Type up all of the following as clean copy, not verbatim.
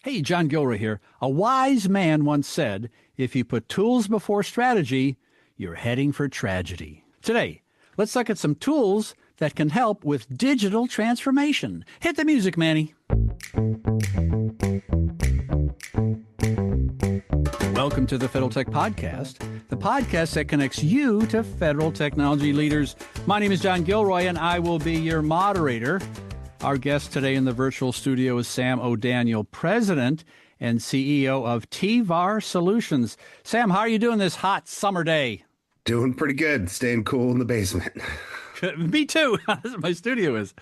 Hey, John Gilroy here. A wise man once said, if you put tools before strategy, you're heading for tragedy. Today, let's look at some tools that can help with digital transformation. Hit the music, Manny. Welcome to the Federal Tech Podcast, the podcast that connects you to federal technology leaders. My name is John Gilroy, and I will be your moderator. Our guest today in the virtual studio is Sam O'Daniel, President and CEO of TVAR Solutions. Sam, how are you doing this hot summer day? Doing pretty good. Staying cool in the basement. Me too. That's what my studio is.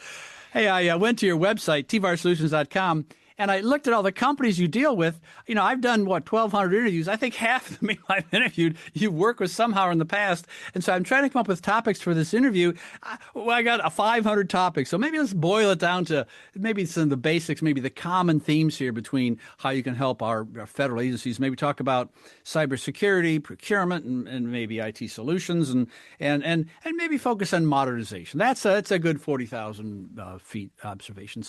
Hey, I went to your website, tvarsolutions.com, and I looked at all the companies you deal with. You know, I've done, 1,200 interviews. I think half of them I've interviewed, you've worked with somehow in the past. And so I'm trying to come up with topics for this interview. I got 500 topics. So maybe let's boil it down to maybe some of the basics, maybe the common themes here between how you can help our federal agencies. Maybe talk about cybersecurity, procurement, and maybe IT solutions, and maybe focus on modernization. That's a good 40,000 feet observation.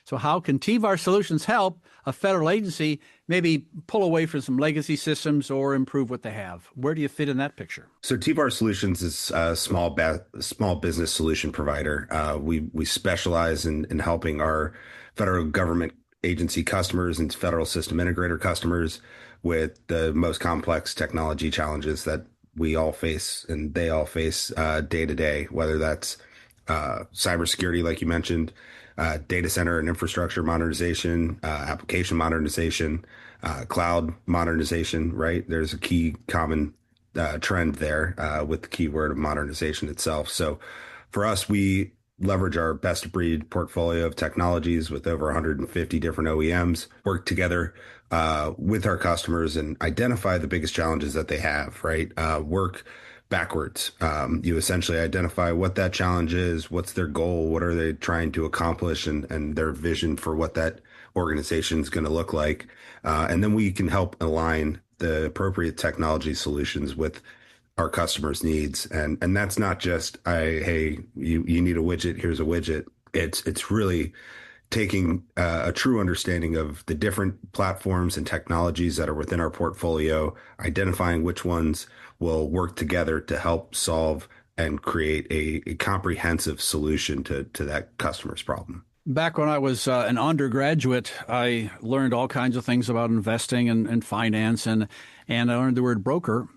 So how can TVAR Solutions help a federal agency maybe pull away from some legacy systems or improve what they have? Where do you fit in that picture? So TVAR Solutions is a small business solution provider. We specialize in helping our federal government agency customers and federal system integrator customers with the most complex technology challenges that we all face and they all face day to day, whether that's cybersecurity, like you mentioned, data center and infrastructure modernization, application modernization, cloud modernization, right? There's a key common trend there with the keyword of modernization itself. So for us, we leverage our best of breed portfolio of technologies with over 150 different OEMs, work together with our customers and identify the biggest challenges that they have, right? Work backwards. You essentially identify what that challenge is, what's their goal, what are they trying to accomplish, and their vision for what that organization is going to look like. And then we can help align the appropriate technology solutions with our customers' needs. And that's not just, hey, you need a widget, here's a widget. It's really taking a true understanding of the different platforms and technologies that are within our portfolio, identifying which ones will work together to help solve and create a comprehensive solution to that customer's problem. Back when I was an undergraduate, I learned all kinds of things about investing and finance, and I learned the word broker.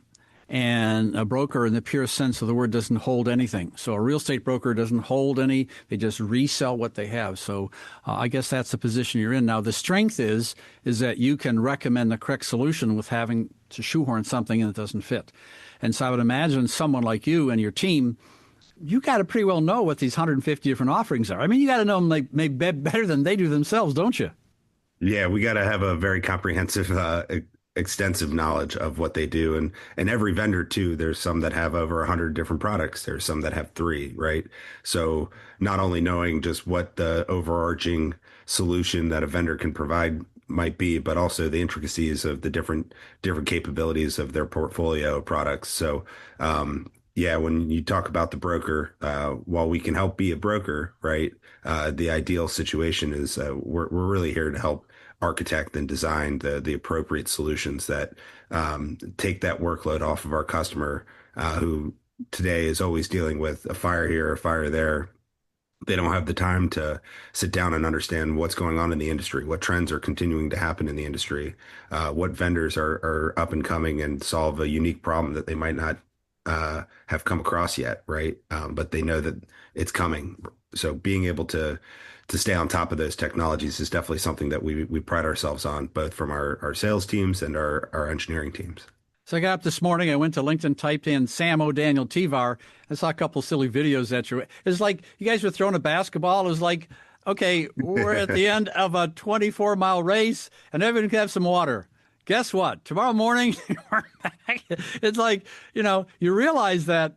And a broker, in the purest sense of the word, doesn't hold anything. So a real estate broker doesn't hold any. They just resell what they have. So I guess that's the position you're in. Now, the strength is that you can recommend the correct solution with having to shoehorn something in that doesn't fit. And so I would imagine someone like you and your team, you got to pretty well know what these 150 different offerings are. I mean, you got to know them like maybe better than they do themselves, don't you? Yeah, we got to have a very comprehensive extensive knowledge of what they do. And every vendor too, there's some that have over 100 different products. There's some that have 3, right? So not only knowing just what the overarching solution that a vendor can provide might be, but also the intricacies of the different capabilities of their portfolio of products. So, yeah, when you talk about the broker, while we can help be a broker, right? The ideal situation is we're really here to help architect and design the appropriate solutions that take that workload off of our customer, who today is always dealing with a fire here, a fire there. They don't have the time to sit down and understand what's going on in the industry, what trends are continuing to happen in the industry, what vendors are up and coming and solve a unique problem that they might not have come across yet, right? But they know that it's coming. So being able to stay on top of those technologies is definitely something that we pride ourselves on, both from our sales teams and our engineering teams. So I got up this morning, I went to LinkedIn, typed in Sam O'Daniel TVAR. I saw a couple of silly videos that it's like you guys were throwing a basketball. It was like, okay, we're at the end of a 24-mile race and everyone can have some water. Guess what? Tomorrow morning, we're back. It's like, you realize that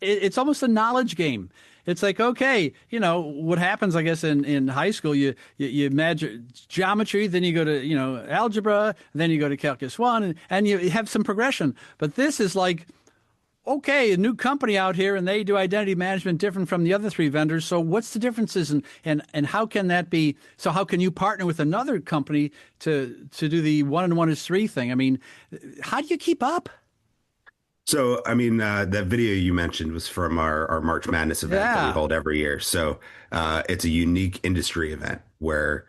it's almost a knowledge game. It's like, okay, what happens, I guess, in high school, you imagine geometry, then you go to, algebra, then you go to calculus 1, and you have some progression. But this is like, okay, a new company out here and they do identity management different from the other three vendors. So what's the differences and how can that be? So how can you partner with another company to do the 1 and 1 is 3 thing? I mean, how do you keep up? So, I mean, that video you mentioned was from our March Madness event that we Yeah. hold every year. So, it's a unique industry event where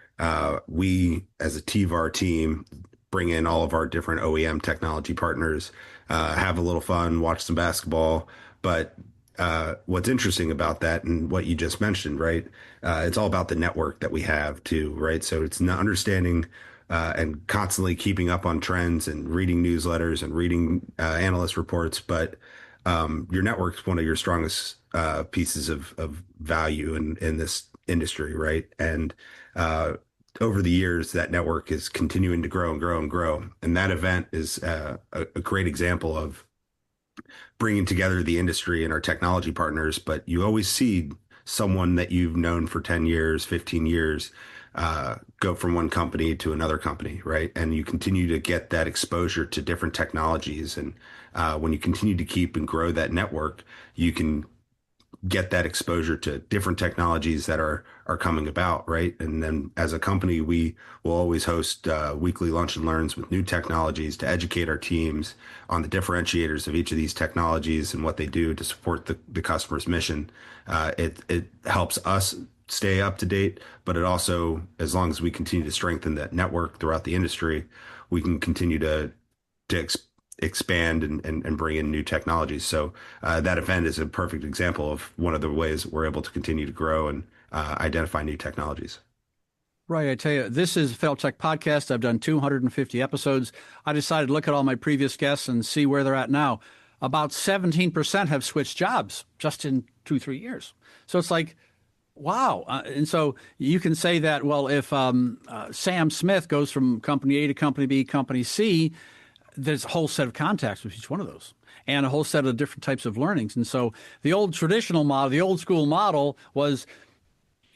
we, as a TVAR team, bring in all of our different OEM technology partners, have a little fun, watch some basketball. But what's interesting about that and what you just mentioned, right? It's all about the network that we have too, right? So it's not understanding and constantly keeping up on trends and reading newsletters and reading analyst reports. But your network's one of your strongest pieces of value in this industry, right? And over the years, that network is continuing to grow and grow and grow. And that event is a great example of bringing together the industry and our technology partners, but you always see someone that you've known for 10 years, 15 years, go from one company to another company, right? And you continue to get that exposure to different technologies. And when you continue to keep and grow that network, you can get that exposure to different technologies that are coming about, right? And then as a company, we will always host weekly lunch and learns with new technologies to educate our teams on the differentiators of each of these technologies and what they do to support the customer's mission. It helps us stay up to date, but it also, as long as we continue to strengthen that network throughout the industry, we can continue to expand and bring in new technologies. So that event is a perfect example of one of the ways we're able to continue to grow and identify new technologies. Right. I tell you, this is Federal Tech Podcast. I've done 250 episodes. I decided to look at all my previous guests and see where they're at now. About 17% have switched jobs just in 2-3 years. So it's like, wow. And so you can say that, well, if Sam Smith goes from company A to company B, company C, there's a whole set of contacts with each one of those and a whole set of different types of learnings. And so the old traditional model, the old school model was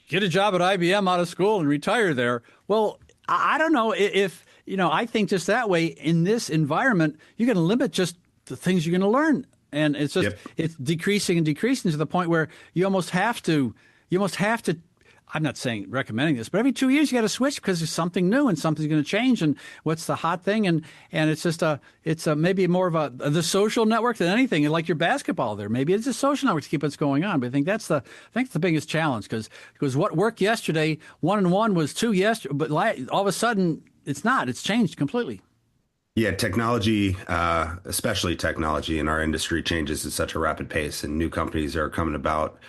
get a job at IBM out of school and retire there. Well, I don't know if, I think just that way in this environment, you're going to limit just the things you're going to learn. And it's just, It's decreasing and decreasing to the point where you almost have to, I'm not saying recommending this, but every 2 years you got to switch because there's something new and something's going to change. And what's the hot thing? And it's just maybe more of the social network than anything. Like your basketball there, maybe it's a social network to keep what's going on. But I think that's the biggest challenge because what worked yesterday, 1 and 1 was 2 yesterday, but all of a sudden it's not. It's changed completely. Yeah, technology, especially technology in our industry, changes at such a rapid pace, and new companies are coming about.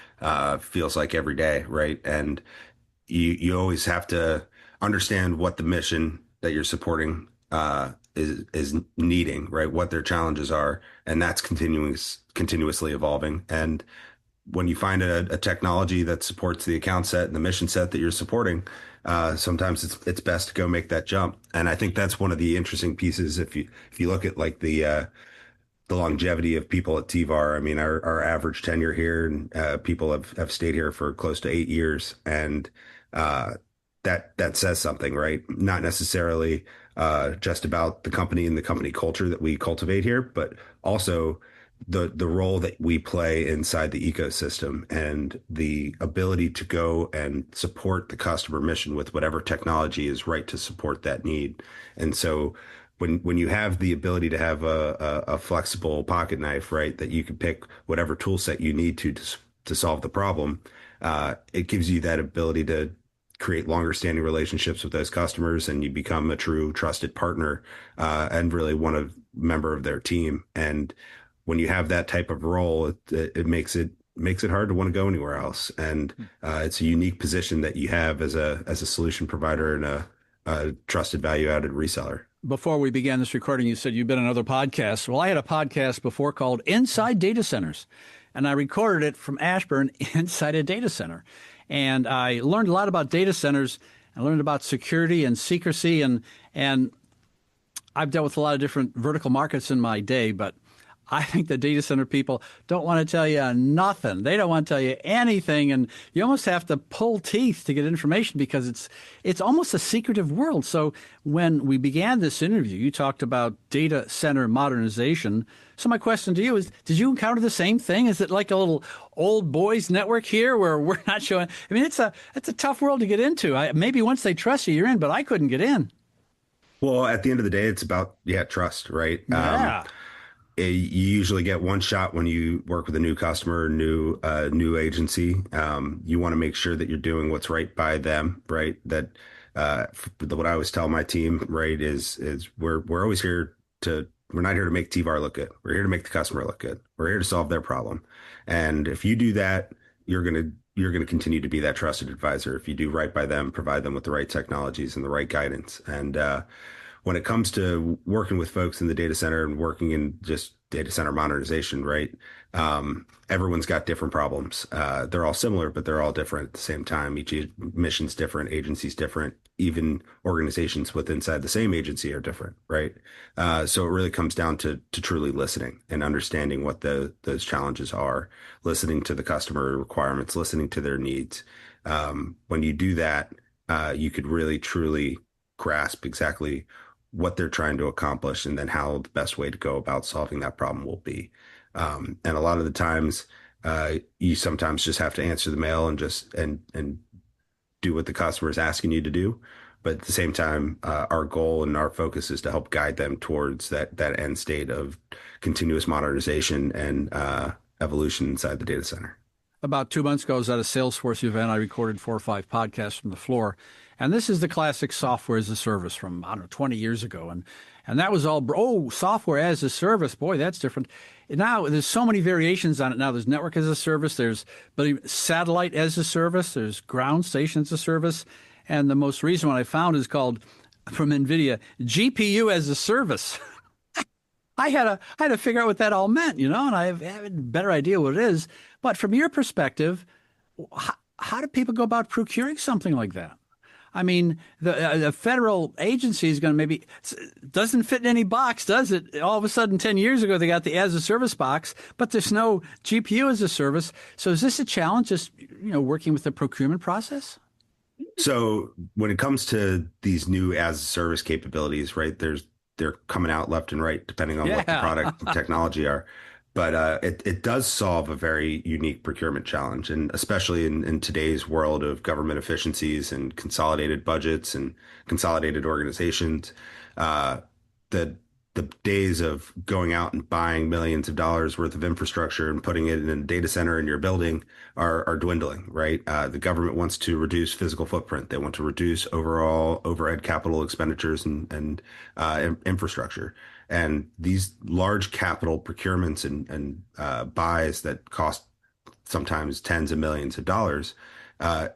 Feels like every day, right? And you always have to understand what the mission that you're supporting is needing, right? What their challenges are, and that's continuously evolving. And when you find a technology that supports the account set and the mission set that you're supporting, sometimes it's best to go make that jump. And I think that's one of the interesting pieces. If you look at like the longevity of people at TVAR, I mean, our average tenure here, and people have stayed here for close to 8 years, and that says something, right? Not necessarily just about the company and the company culture that we cultivate here, but also the role that we play inside the ecosystem and the ability to go and support the customer mission with whatever technology is right to support that need. And so when you have the ability to have a flexible pocket knife, right, that you can pick whatever tool set you need to solve the problem, it gives you that ability to create longer standing relationships with those customers, and you become a true trusted partner and really member of their team. And when you have that type of role, it makes it hard to want to go anywhere else. And it's a unique position that you have as a solution provider and a trusted value added reseller. Before we began this recording, you said you've been on other podcasts. Well, I had a podcast before called Inside Data Centers, and I recorded it from Ashburn inside a data center. And I learned a lot about data centers. I learned about security and secrecy, and I've dealt with a lot of different vertical markets in my day, but I think the data center people don't want to tell you nothing. They don't want to tell you anything, and you almost have to pull teeth to get information because it's almost a secretive world. So when we began this interview, you talked about data center modernization. So my question to you is, did you encounter the same thing? Is it like a little old boys network here where we're not showing? I mean, it's a tough world to get into. Maybe once they trust you, you're in, but I couldn't get in. Well, at the end of the day, it's about, trust, right? Yeah. You usually get one shot when you work with a new customer, new agency. You want to make sure that you're doing what's right by them, right? That what I always tell my team, right, is we're always here to we're not here to make TVAR look good. We're here to make the customer look good. We're here to solve their problem. And if you do that, you're gonna continue to be that trusted advisor. If you do right by them, provide them with the right technologies and the right guidance. And when it comes to working with folks in the data center and working in just data center modernization, right? Everyone's got different problems. They're all similar, but they're all different at the same time. Each mission's different, agency's different, even organizations within inside the same agency are different, right? So it really comes down to truly listening and understanding what those challenges are, listening to the customer requirements, listening to their needs. When you do that, you could really truly grasp exactly what they're trying to accomplish and then how the best way to go about solving that problem will be. And a lot of the times, you sometimes just have to answer the mail and just and do what the customer is asking you to do. But at the same time, our goal and our focus is to help guide them towards that end state of continuous modernization and evolution inside the data center. About 2 months ago, I was at a Salesforce event. I recorded 4 or 5 podcasts from the floor. And this is the classic software as a service from, I don't know, 20 years ago. And that was all, software as a service. Boy, that's different. Now, there's so many variations on it. Now, there's network as a service. There's satellite as a service. There's ground station as a service. And the most recent one I found is called, from NVIDIA, GPU as a service. I had to figure out what that all meant, and I have a better idea what it is. But from your perspective, how do people go about procuring something like that? I mean, the federal agency is going to maybe doesn't fit in any box, does it? All of a sudden, 10 years ago, they got the as a service box, but there's no GPU as a service. So is this a challenge, just working with the procurement process? So when it comes to these new as a service capabilities, right, they're coming out left and right, depending on what the product and technology are. But it does solve a very unique procurement challenge, and especially in today's world of government efficiencies and consolidated budgets and consolidated organizations, the days of going out and buying millions of dollars worth of infrastructure and putting it in a data center in your building are dwindling, right? The government wants to reduce physical footprint. They want to reduce overall overhead capital expenditures and infrastructure. And these large capital procurements and buys that cost sometimes tens of millions of dollars, a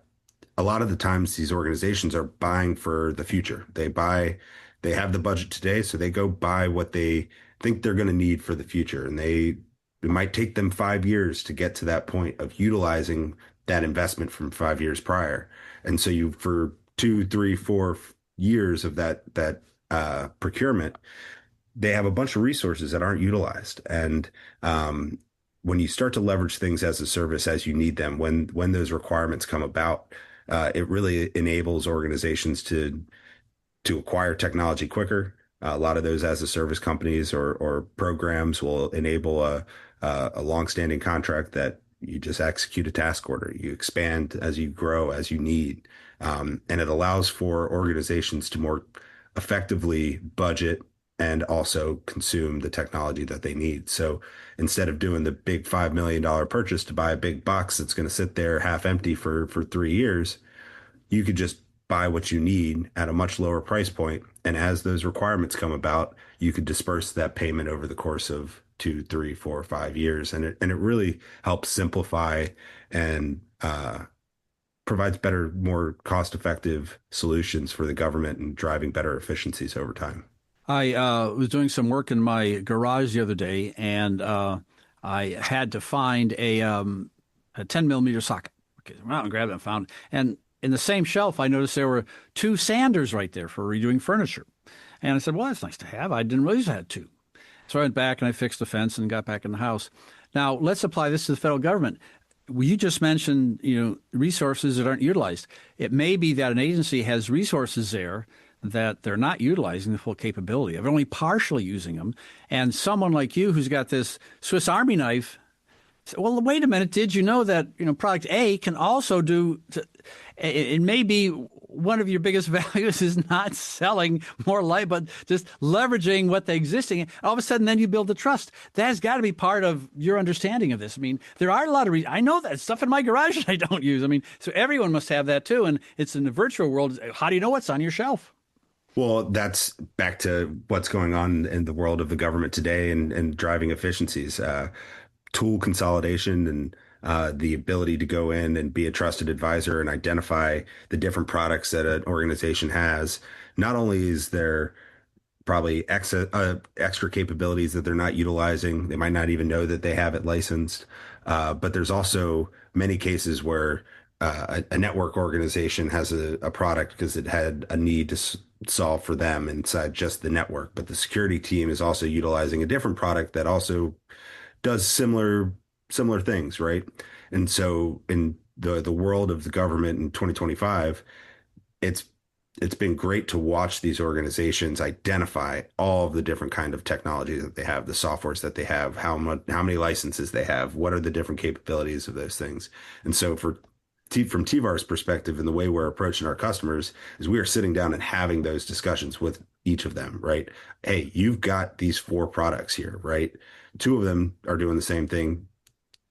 lot of the times these organizations are buying for the future. They have the budget today, so they go buy what they think they're going to need for the future. And it might take them 5 years to get to that point of utilizing that investment from 5 years prior. And so for 2, 3, 4 years of that procurement, they have a bunch of resources that aren't utilized. And when you start to leverage things as a service as you need them, when those requirements come about, it really enables organizations to acquire technology quicker. A lot of those as a service companies or programs will enable a longstanding contract that you just execute a task order. You expand as you grow, as you need. And it allows for organizations to more effectively budget and also consume the technology that they need. So instead of doing the big $5 million purchase to buy a big box that's going to sit there half empty for 3 years, you could just buy what you need at a much lower price point. And as those requirements come about, you could disperse that payment over the course of 2, 3, 4, 5 years. And it really helps simplify and provides better, more cost-effective solutions for the government and driving better efficiencies over time. I was doing some work in my garage the other day, and I had to find a 10 millimeter socket. Okay, I went out and grabbed it and found it. And in the same shelf, I noticed there were 2 sanders right there for redoing furniture. And I said, well, that's nice to have. I didn't realize I had 2. So I went back and I fixed the fence and got back in the house. Now let's apply this to the federal government. You just mentioned, resources that aren't utilized. It may be that an agency has resources there that they're not utilizing the full capability of, only partially using them. And someone like you who's got this Swiss Army knife, well, wait a minute, did you know that, product A can also do, it may be one of your biggest values is not selling more light, but just leveraging what they existing. All of a sudden, then you build the trust. That has got to be part of your understanding of this. I mean, there are a lot of reasons. I know that stuff in my garage that I don't use. I mean, so everyone must have that too. And it's in the virtual world. How do you know what's on your shelf? Well, that's back to what's going on in the world of the government today and driving efficiencies, tool consolidation, and the ability to go in and be a trusted advisor and identify the different products that an organization has. Not only is there probably extra capabilities that they're not utilizing, they might not even know that they have it licensed, but there's also many cases where a network organization has a product because it had a need to solve for them inside just the network, but the security team is also utilizing a different product that also does similar things, right? And so in the world of the government in 2025, it's been great to watch these organizations identify all of the different kind of technologies that they have, the softwares that they have, how many licenses they have, what are the different capabilities of those things. And so from TVAR's perspective and the way we're approaching our customers is we are sitting down and having those discussions with each of them, right? Hey, you've got these 4 products here, right? 2 of them are doing the same thing.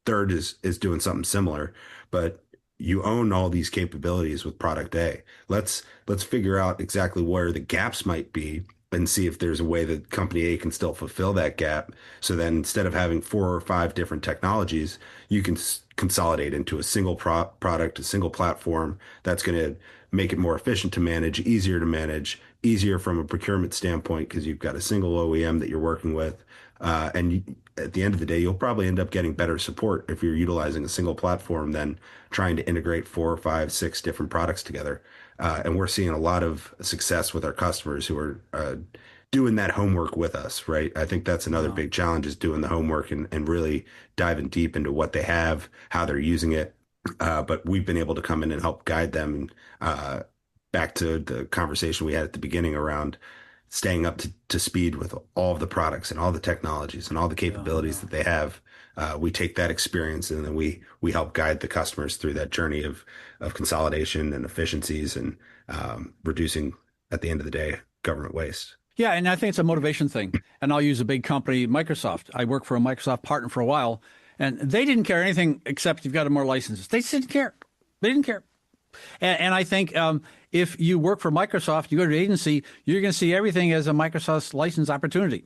Third is doing something similar, but you own all these capabilities with product A. Let's figure out exactly where the gaps might be and see if there's a way that company A can still fulfill that gap. So then instead of having 4 or 5 different technologies, you can consolidate into a single product, a single platform that's going to make it more efficient to manage, easier from a procurement standpoint because you've got a single OEM that you're working with. At the end of the day, you'll probably end up getting better support if you're utilizing a single platform than trying to integrate 4, 5, 6 different products together. And we're seeing a lot of success with our customers who are doing that homework with us, right? I think that's another big challenge is doing the homework and really diving deep into what they have, how they're using it. But we've been able to come in and help guide them. Back to the conversation we had at the beginning around staying up to speed with all of the products and all the technologies and all the capabilities that they have. We take that experience and then we help guide the customers through that journey of consolidation and efficiencies and reducing, at the end of the day, government waste. Yeah, and I think it's a motivation thing. And I'll use a big company, Microsoft. I worked for a Microsoft partner for a while, and they didn't care anything except you've got more licenses. They just didn't care. They didn't care. And I think if you work for Microsoft, you go to the agency, you're going to see everything as a Microsoft license opportunity.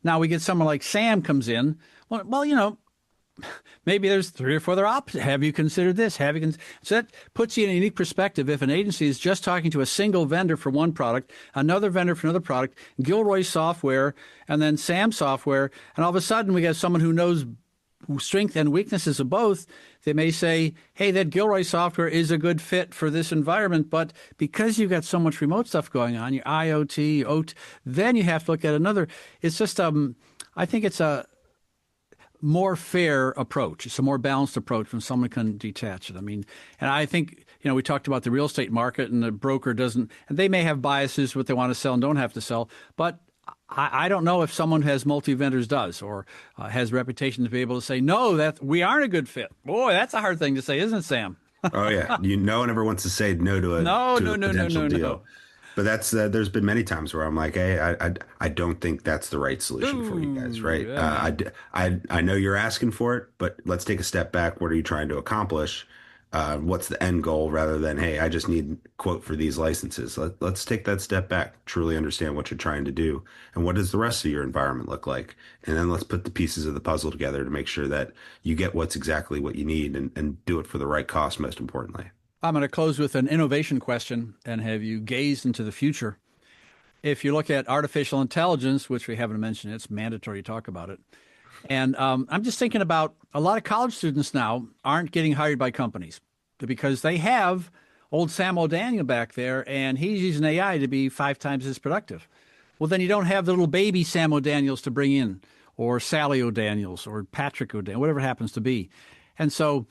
Now we get someone like Sam comes in. Well, maybe there's 3 or 4 other options. Have you considered this? So that puts you in a unique perspective. If an agency is just talking to a single vendor for one product, another vendor for another product, Gilroy software, and then Sam software, and all of a sudden we got someone who knows strength and weaknesses of both, they may say, hey, that Gilroy software is a good fit for this environment, but because you've got so much remote stuff going on, your IoT, OT, then you have to look at another. It's just, I think it's a more fair approach. It's a more balanced approach when someone can detach it. I mean, and I think, we talked about the real estate market and the broker doesn't, and they may have biases, what they want to sell and don't have to sell, but I don't know if someone who has multi-vendors does or has reputation to be able to say, no, that we aren't a good fit. Boy, that's a hard thing to say, isn't it, Sam? Oh, yeah. No one ever wants to say no to a potential deal. No. But that's there's been many times where I'm like, hey, I don't think that's the right solution for you guys, right? Yeah. I know you're asking for it, but let's take a step back. What are you trying to accomplish? What's the end goal rather than, hey, I just need quote for these licenses. Let's take that step back, truly understand what you're trying to do and what does the rest of your environment look like. And then let's put the pieces of the puzzle together to make sure that you get what's exactly what you need and do it for the right cost, most importantly. I'm going to close with an innovation question and have you gazed into the future. If you look at artificial intelligence, which we haven't mentioned, it's mandatory to talk about it. And I'm just thinking about a lot of college students now aren't getting hired by companies because they have old Sam O'Daniel back there, and he's using AI to be 5 times as productive. Well, then you don't have the little baby Sam O'Daniels to bring in, or Sally O'Daniels, or Patrick O'Daniels, whatever it happens to be. And so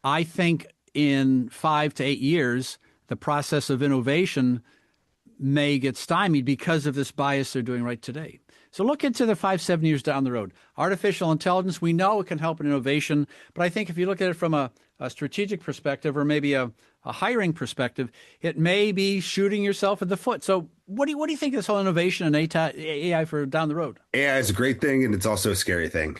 I think in 5 to 8 years, the process of innovation may get stymied because of this bias they're doing right today. So look into the 5-7 years down the road. Artificial intelligence, we know it can help in innovation, but I think if you look at it from a strategic perspective, or maybe a hiring perspective, it may be shooting yourself in the foot. So what do you think of this whole innovation and AI for down the road? AI is a great thing, and it's also a scary thing.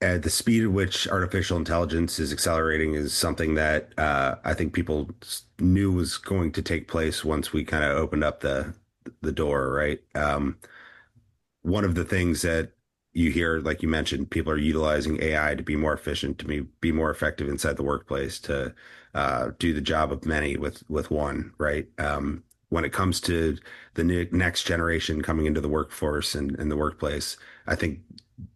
At the speed at which artificial intelligence is accelerating is something that I think people knew was going to take place once we kind of opened up the door, right? One of the things that you hear, like you mentioned, people are utilizing AI to be more efficient, to be more effective inside the workplace, to do the job of many with one, right? When it comes to the next generation coming into the workforce and the workplace, I think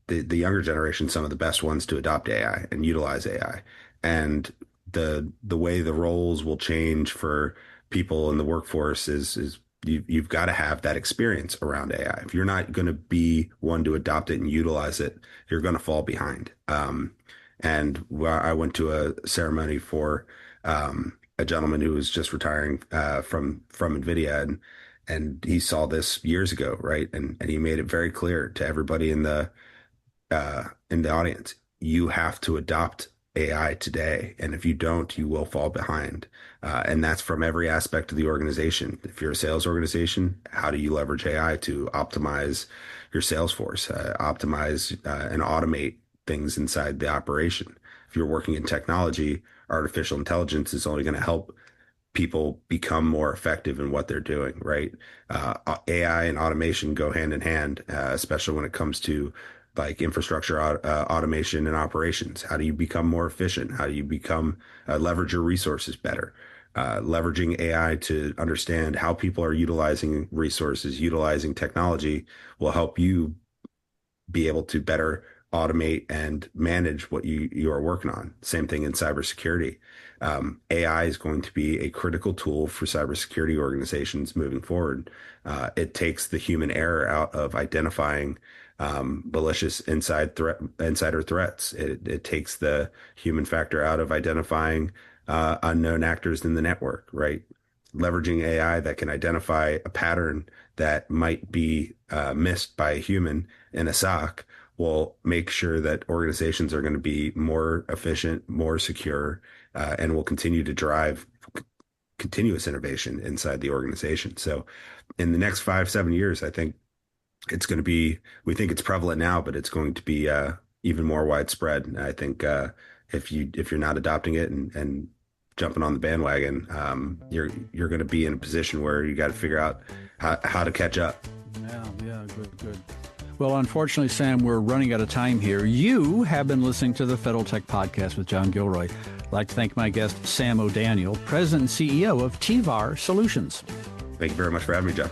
the younger generation, some of the best ones to adopt AI and utilize AI. And the way the roles will change for people in the workforce is you've got to have that experience around AI. If you're not going to be one to adopt it and utilize it, you're going to fall behind. And I went to a ceremony for a gentleman who was just retiring from NVIDIA, and he saw this years ago, right? And he made it very clear to everybody in the audience, you have to adopt AI today, and if you don't, you will fall behind. And that's from every aspect of the organization. If you're a sales organization, how do you leverage AI to optimize your sales force, optimize and automate things inside the operation? If you're working in technology, artificial intelligence is only going to help people become more effective in what they're doing, right? AI and automation go hand in hand, especially when it comes to like infrastructure automation and operations. How do you become more efficient? How do you become leverage your resources better? Leveraging AI to understand how people are utilizing resources, utilizing technology will help you be able to better automate and manage what you are working on. Same thing in cybersecurity. AI is going to be a critical tool for cybersecurity organizations moving forward. It takes the human error out of identifying malicious insider threats. It takes the human factor out of identifying unknown actors in the network, right? Leveraging AI that can identify a pattern that might be missed by a human in a SOC will make sure that organizations are going to be more efficient, more secure, and will continue to drive continuous innovation inside the organization. So in the next 5-7 years, I think it's going to be, we think it's prevalent now, but it's going to be even more widespread. And I think if you're not adopting it and jumping on the bandwagon, you're going to be in a position where you got to figure out how to catch up. Yeah, good. Well, unfortunately, Sam, we're running out of time here. You have been listening to the Federal Tech Podcast with John Gilroy. I'd like to thank my guest, Sam O'Daniel, President and CEO of TVAR Solutions. Thank you very much for having me, John.